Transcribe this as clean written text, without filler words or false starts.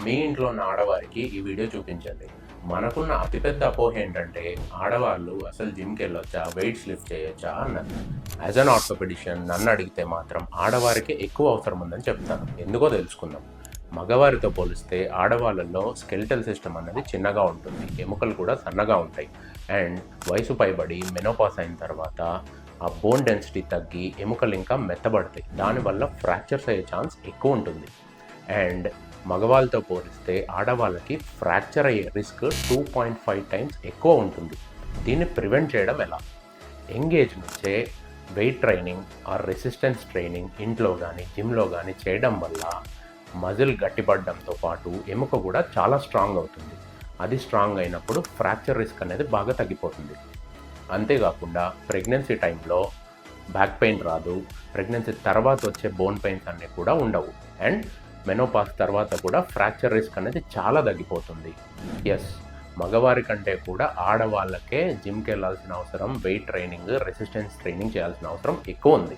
మీ ఇంట్లో ఉన్న ఆడవారికి ఈ వీడియో చూపించండి. మనకున్న అతిపెద్ద అపోహ ఏంటంటే ఆడవాళ్ళు అసలు జిమ్కి వెళ్ళొచ్చా, వెయిట్స్ లిఫ్ట్ చేయొచ్చా అన్నది. యాజ్ అన్ ఆర్థోపెడిషియన్ నన్ను అడిగితే మాత్రం ఆడవారికి ఎక్కువ అవసరం ఉందని చెప్తాను. ఎందుకో తెలుసుకుందాం. మగవారితో పోలిస్తే ఆడవాళ్ళలో స్కెలిటల్ సిస్టమ్ అన్నది చిన్నగా ఉంటుంది, ఎముకలు కూడా సన్నగా ఉంటాయి. అండ్ వయసు పైబడి మెనోపాస్ అయిన తర్వాత ఆ బోన్ డెన్సిటీ తగ్గి ఎముకలు ఇంకా మెత్తబడతాయి. దానివల్ల ఫ్రాక్చర్స్ అయ్యే ఛాన్స్ ఎక్కువ ఉంటుంది. అండ్ మగవాళ్ళతో పోలిస్తే ఆడవాళ్ళకి ఫ్రాక్చర్ అయ్యే రిస్క్ 2.5 టైమ్స్ ఎక్కువ ఉంటుంది. దీన్ని ప్రివెంట్ చేయడం ఎలా? యంగ్ ఏజ్ నుంచే weight training or resistance training ఇంట్లో కానీ జిమ్లో కానీ చేయడం వల్ల మజిల్ గట్టిపడడంతో పాటు ఎముక కూడా చాలా స్ట్రాంగ్ అవుతుంది. అది స్ట్రాంగ్ అయినప్పుడు ఫ్రాక్చర్ రిస్క్ అనేది బాగా తగ్గిపోతుంది. అంతేకాకుండా ప్రెగ్నెన్సీ టైంలో బ్యాక్ పెయిన్ రాదు, ప్రెగ్నెన్సీ తర్వాత వచ్చే బోన్ పెయిన్స్ అన్నీ కూడా ఉండవు. అండ్ మెనోపాస్ తర్వాత కూడా ఫ్రాక్చర్ రిస్క్ అనేది చాలా తగ్గిపోతుంది. ఎస్, మగవారి కంటే కూడా ఆడవాళ్ళకే జిమ్కి వెళ్ళాల్సిన అవసరం, వెయిట్ ట్రైనింగ్, రెసిస్టెన్స్ ట్రైనింగ్ చేయాల్సిన అవసరం ఎక్కువ ఉంది.